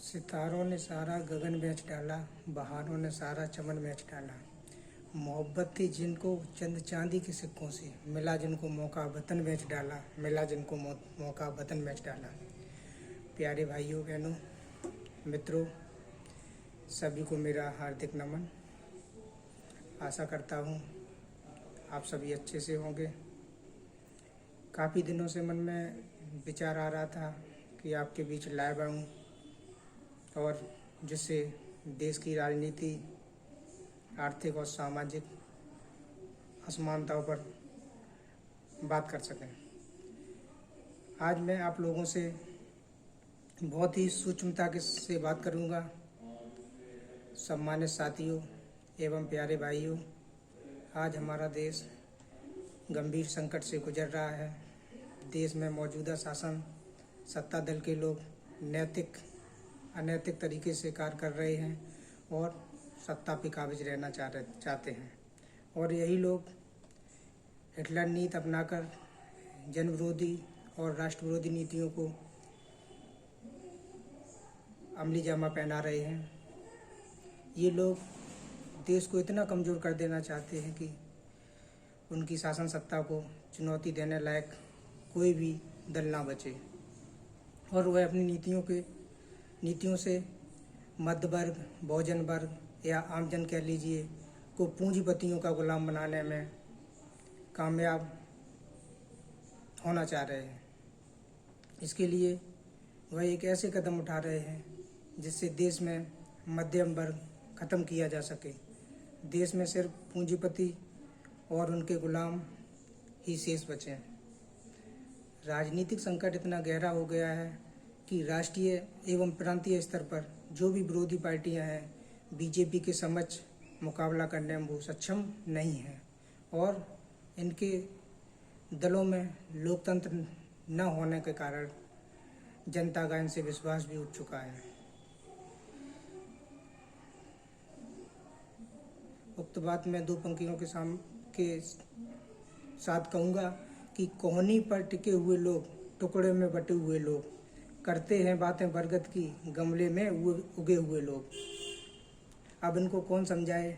सितारों ने सारा गगन बेच डाला, बहारों ने सारा चमन बेच डाला। मोहब्बत थी जिनको चंद चांदी के सिक्कों से, मिला जिनको मौका वतन बेच डाला, मिला जिनको मौका वतन बेच डाला। प्यारे भाइयों बहनों मित्रों, सभी को मेरा हार्दिक नमन। आशा करता हूँ आप सभी अच्छे से होंगे। काफ़ी दिनों से मन में विचार आ रहा था कि आपके बीच लाइव आऊँ और जिससे देश की राजनीति, आर्थिक और सामाजिक असमानताओं पर बात कर सकें। आज मैं आप लोगों से बहुत ही सूक्ष्मता से बात करूंगा। सम्मानित साथियों एवं प्यारे भाइयों, आज हमारा देश गंभीर संकट से गुजर रहा है। देश में मौजूदा शासन सत्ता दल के लोग नैतिक अनैतिक तरीके से कार्य कर रहे हैं और सत्ता पे काबिज रहना चाहते हैं। और यही लोग हिटलर नीति अपनाकर जन विरोधी और राष्ट्र विरोधी नीतियों को अमली जामा पहना रहे हैं। ये लोग देश को इतना कमज़ोर कर देना चाहते हैं कि उनकी शासन सत्ता को चुनौती देने लायक कोई भी दल ना बचे और वह अपनी नीतियों से मध्य वर्ग, बहुजन वर्ग या आमजन कह लीजिए को पूंजीपतियों का गुलाम बनाने में कामयाब होना चाह रहे हैं। इसके लिए वह एक ऐसे कदम उठा रहे हैं जिससे देश में मध्यम वर्ग ख़त्म किया जा सके। देश में सिर्फ पूंजीपति और उनके गुलाम ही शेष बचे। राजनीतिक संकट इतना गहरा हो गया है कि राष्ट्रीय एवं प्रांतीय स्तर पर जो भी विरोधी पार्टियां हैं, बीजेपी के समक्ष मुकाबला करने में वो सक्षम नहीं है और इनके दलों में लोकतंत्र न होने के कारण जनता का इनसे विश्वास भी उठ चुका है। उक्त बात मैं दो पंक्तियों के साथ कहूँगा कि कोहनी पर टिके हुए लोग, टुकड़े में बटे हुए लोग, करते हैं बातें बरगद की, गमले में उगे हुए लोग। अब इनको कौन समझाए?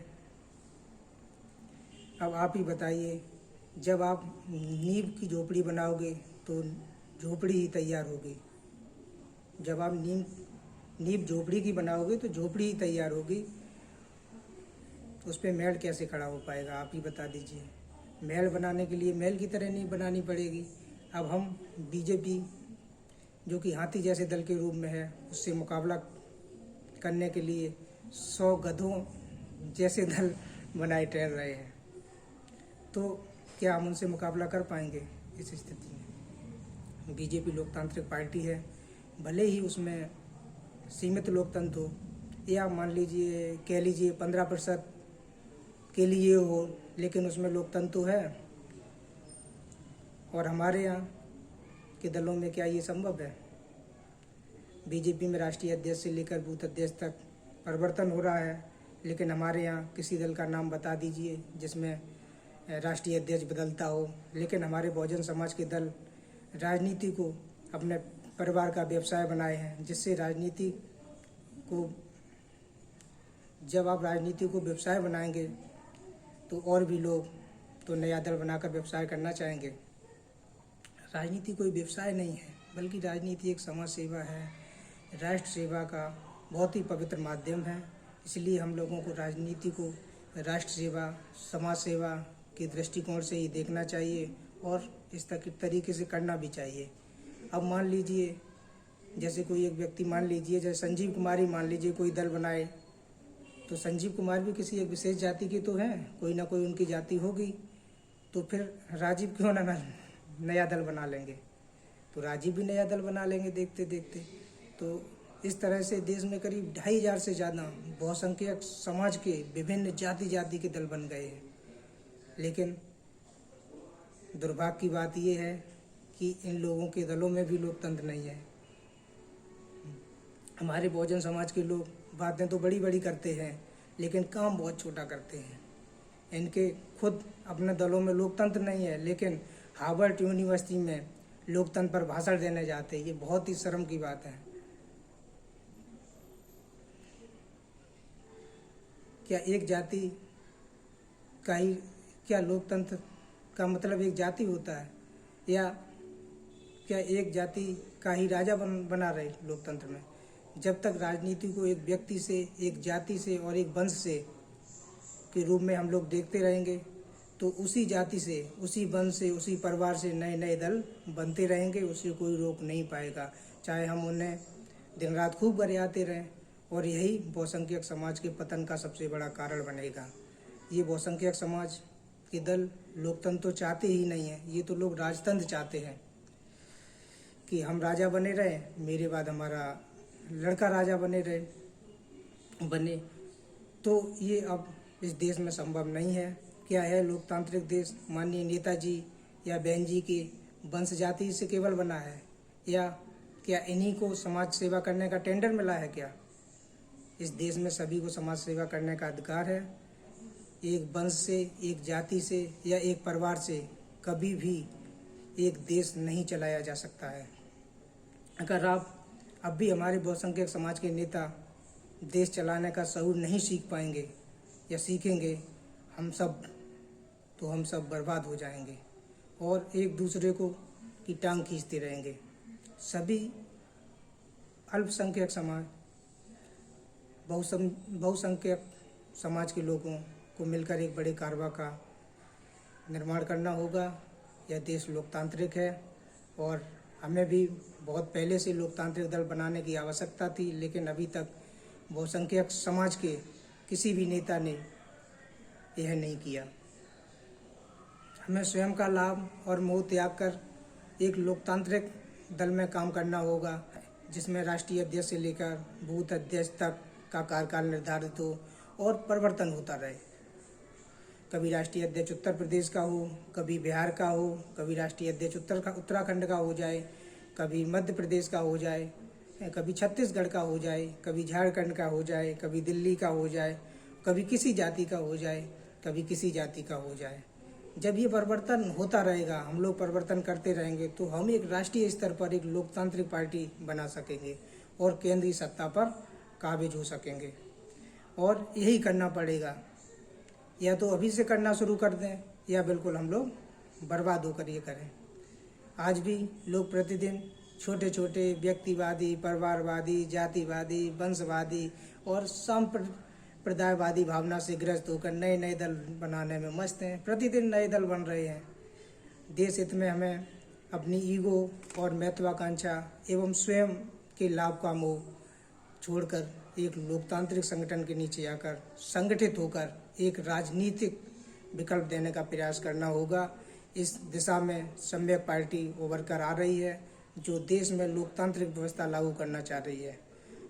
अब आप ही बताइए। जब आप नींव की झोपड़ी बनाओगे तो झोपड़ी ही तैयार होगी। जब आप नींव झोपड़ी की बनाओगे तो झोपड़ी ही तैयार होगी। उस पर महल कैसे खड़ा हो पाएगा? आप ही बता दीजिए। महल बनाने के लिए महल की तरह नींव बनानी पड़ेगी। अब हम बीजेपी जो कि हाथी जैसे दल के रूप में है, उससे मुकाबला करने के लिए 100 गधों जैसे दल बनाए टहल रहे हैं, तो क्या हम उनसे मुकाबला कर पाएंगे? इस स्थिति में बीजेपी लोकतांत्रिक पार्टी है, भले ही उसमें सीमित लोकतंत्र हो या मान लीजिए कह लीजिए 15% के लिए हो, लेकिन उसमें लोकतंत्र तो है। और हमारे यहाँ के दलों में क्या ये संभव है? बीजेपी में राष्ट्रीय अध्यक्ष से लेकर बूथ अध्यक्ष तक परिवर्तन हो रहा है, लेकिन हमारे यहाँ किसी दल का नाम बता दीजिए जिसमें राष्ट्रीय अध्यक्ष बदलता हो। लेकिन हमारे बहुजन समाज के दल राजनीति को अपने परिवार का व्यवसाय बनाए हैं, जिससे जब आप राजनीति को व्यवसाय बनाएंगे तो और भी लोग तो नया दल बनाकर व्यवसाय करना चाहेंगे। राजनीति कोई व्यवसाय नहीं है, बल्कि राजनीति एक समाज सेवा है, राष्ट्र सेवा का बहुत ही पवित्र माध्यम है। इसलिए हम लोगों को राजनीति को राष्ट्र सेवा, समाज सेवा के दृष्टिकोण से ही देखना चाहिए और इस तरीके से करना भी चाहिए। अब मान लीजिए जैसे कोई एक व्यक्ति, मान लीजिए जैसे संजीव कुमार ही मान लीजिए कोई दल बनाए, तो संजीव कुमार भी किसी एक विशेष जाति के तो हैं, कोई ना कोई उनकी जाति होगी, तो फिर राजीव क्यों ना नया दल बना लेंगे? तो राजीव भी नया दल बना लेंगे देखते देखते। तो इस तरह से देश में करीब 2500 से ज़्यादा बहुसंख्यक समाज के विभिन्न जाति के दल बन गए हैं। लेकिन दुर्भाग्य की बात यह है कि इन लोगों के दलों में भी लोकतंत्र नहीं है। हमारे बहुजन समाज के लोग बातें तो बड़ी बड़ी करते हैं, लेकिन काम बहुत छोटा करते हैं। इनके खुद अपने दलों में लोकतंत्र नहीं है, लेकिन हार्वर्ड यूनिवर्सिटी में लोकतंत्र पर भाषण देने जाते हैं। ये बहुत ही शर्म की बात है। क्या एक जाति का ही, क्या लोकतंत्र का मतलब एक जाति होता है, या क्या एक जाति का ही राजा बना रहे लोकतंत्र में? जब तक राजनीति को एक व्यक्ति से, एक जाति से और एक वंश से के रूप में हम लोग देखते रहेंगे, तो उसी जाति से, उसी वंश से, उसी परिवार से नए नए दल बनते रहेंगे। उसे कोई रोक नहीं पाएगा, चाहे हम उन्हें दिन रात खूब गरियाते रहें। और यही बहुसंख्यक समाज के पतन का सबसे बड़ा कारण बनेगा। ये बहुसंख्यक समाज के दल लोकतंत्र तो चाहते ही नहीं है, ये तो लोग राजतंत्र चाहते हैं कि हम राजा बने रहें, मेरे बाद हमारा लड़का राजा बने। तो ये अब इस देश में संभव नहीं है। क्या है लोकतांत्रिक देश माननीय नेताजी या बहन जी के वंश जाति से केवल बना है, या क्या इन्हीं को समाज सेवा करने का टेंडर मिला है? क्या इस देश में सभी को समाज सेवा करने का अधिकार है? एक वंश से, एक जाति से या एक परिवार से कभी भी एक देश नहीं चलाया जा सकता है। अगर आप अब भी हमारे बहुसंख्यक समाज के नेता देश चलाने का शऊर नहीं सीख पाएंगे या सीखेंगे, हम सब बर्बाद हो जाएंगे और एक दूसरे को की टांग खींचते रहेंगे। सभी अल्पसंख्यक समाज, बहुसंख्यक समाज के लोगों को मिलकर एक बड़े कारवा का निर्माण करना होगा। यह देश लोकतांत्रिक है और हमें भी बहुत पहले से लोकतांत्रिक दल बनाने की आवश्यकता थी, लेकिन अभी तक बहुसंख्यक समाज के किसी भी नेता ने यह नहीं किया। हमें स्वयं का लाभ और मोह त्याग कर एक लोकतांत्रिक दल में काम करना होगा, जिसमें राष्ट्रीय अध्यक्ष से लेकर बूथ अध्यक्ष तक का कार्यकाल निर्धारित हो और परिवर्तन होता रहे। कभी राष्ट्रीय अध्यक्ष उत्तर प्रदेश का हो, कभी बिहार का हो, कभी राष्ट्रीय अध्यक्ष उत्तराखंड का हो जाए, कभी मध्य प्रदेश का हो जाए, कभी छत्तीसगढ़ का हो जाए, कभी झारखंड का हो जाए, कभी दिल्ली का हो जाए, कभी किसी जाति का हो जाए, कभी किसी जाति का हो जाए। जब ये परिवर्तन होता रहेगा, हम लोग परिवर्तन करते रहेंगे, तो हम एक राष्ट्रीय स्तर पर एक लोकतांत्रिक पार्टी बना सकेंगे और केंद्रीय सत्ता पर काबिज हो सकेंगे। और यही करना पड़ेगा, या तो अभी से करना शुरू कर दें या बिल्कुल हम लोग बर्बाद होकर ये करें। आज भी लोग प्रतिदिन छोटे छोटे व्यक्तिवादी, परिवारवादी, जातिवादी, वंशवादी और सांप्रदायवादी भावना से ग्रस्त होकर नए नए दल बनाने में मस्त हैं। प्रतिदिन नए दल बन रहे हैं। देश हित में हमें अपनी ईगो और महत्वाकांक्षा एवं स्वयं के लाभ का मोह छोड़कर एक लोकतांत्रिक संगठन के नीचे आकर संगठित होकर एक राजनीतिक विकल्प देने का प्रयास करना होगा। इस दिशा में सम्यक पार्टी उभर कर आ रही है, जो देश में लोकतांत्रिक व्यवस्था लागू करना चाह रही है।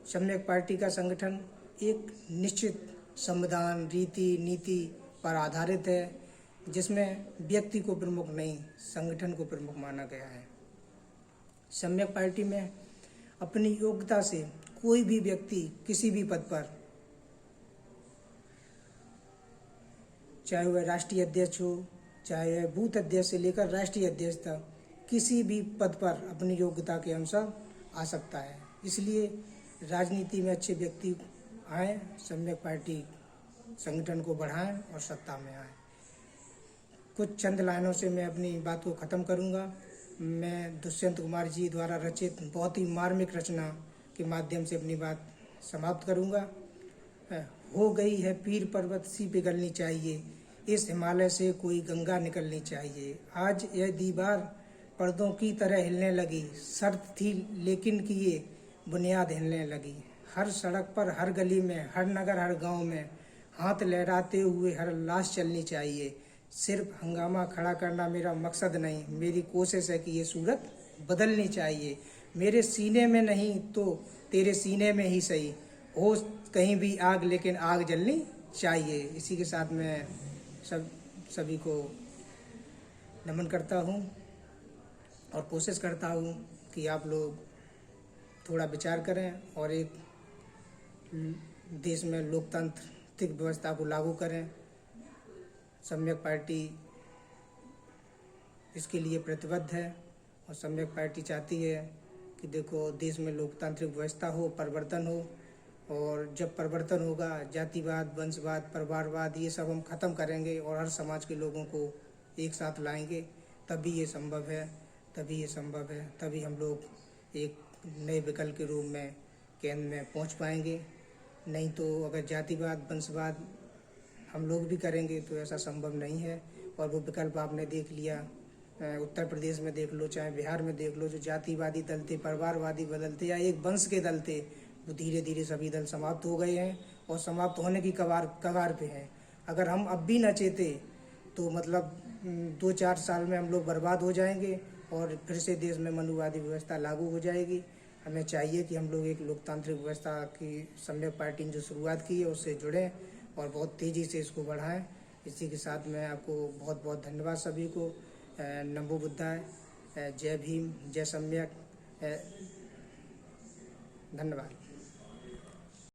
सम्यक पार्टी का संगठन एक निश्चित संविधान, रीति नीति पर आधारित है, जिसमें व्यक्ति को प्रमुख नहीं, संगठन को प्रमुख माना गया है। सम्यक पार्टी में अपनी योग्यता से कोई भी व्यक्ति किसी भी पद पर, चाहे वह राष्ट्रीय अध्यक्ष हो, चाहे वह बूथ अध्यक्ष से लेकर राष्ट्रीय अध्यक्ष तक, किसी भी पद पर अपनी योग्यता के अनुसार आ सकता है। इसलिए राजनीति में अच्छे व्यक्ति आए, सम्यक पार्टी संगठन को बढ़ाएं और सत्ता में आए। कुछ चंद लाइनों से मैं अपनी बात को ख़त्म करूंगा। मैं दुष्यंत कुमार जी द्वारा रचित बहुत ही मार्मिक रचना के माध्यम से अपनी बात समाप्त करूंगा। हो गई है पीर पर्वत सी पिघलनी चाहिए, इस हिमालय से कोई गंगा निकलनी चाहिए। आज यह दीवार पर्दों की तरह हिलने लगी, शर्त थी लेकिन कि ये बुनियाद हिलने लगी। हर सड़क पर, हर गली में, हर नगर, हर गांव में हाथ लहराते हुए हर लाश चलनी चाहिए। सिर्फ हंगामा खड़ा करना मेरा मकसद नहीं, मेरी कोशिश है कि ये सूरत बदलनी चाहिए। मेरे सीने में नहीं तो तेरे सीने में ही सही, हो कहीं भी आग लेकिन आग जलनी चाहिए। इसी के साथ मैं सभी को नमन करता हूँ और कोशिश करता हूँ कि आप लोग थोड़ा विचार करें और एक देश में लोकतांत्रिक व्यवस्था को लागू करें। सम्यक पार्टी इसके लिए प्रतिबद्ध है और सम्यक पार्टी चाहती है कि देखो देश में लोकतांत्रिक व्यवस्था हो, परिवर्तन हो और जब परिवर्तन होगा, जातिवाद, वंशवाद, परिवारवाद, ये सब हम खत्म करेंगे और हर समाज के लोगों को एक साथ लाएंगे, तभी ये संभव है, तभी हम लोग एक नए विकल्प के रूप में केंद्र में पहुंच पाएंगे। नहीं तो अगर जातिवाद, वंशवाद हम लोग भी करेंगे तो ऐसा संभव नहीं है। और वो विकल्प आपने देख लिया, उत्तर प्रदेश में देख लो, चाहे बिहार में देख लो, जो जातिवादी दल थे, परिवारवादी दल थे या एक वंश के दल थे, वो धीरे धीरे सभी दल समाप्त हो गए हैं और समाप्त होने की कगार पे हैं। अगर हम अब भी न चेते तो मतलब 2-4 साल में हम लोग बर्बाद हो जाएंगे और फिर से देश में मनुवादी व्यवस्था लागू हो जाएगी। हमें चाहिए कि हम लोग एक लोकतांत्रिक व्यवस्था की सम्यक पार्टी ने जो शुरुआत की है उससे जुड़ें और बहुत तेज़ी से इसको बढ़ाएं। इसी के साथ मैं आपको बहुत बहुत धन्यवाद सभी को। नमो बुद्धाय, जय भीम, जय सम्यक, धन्यवाद।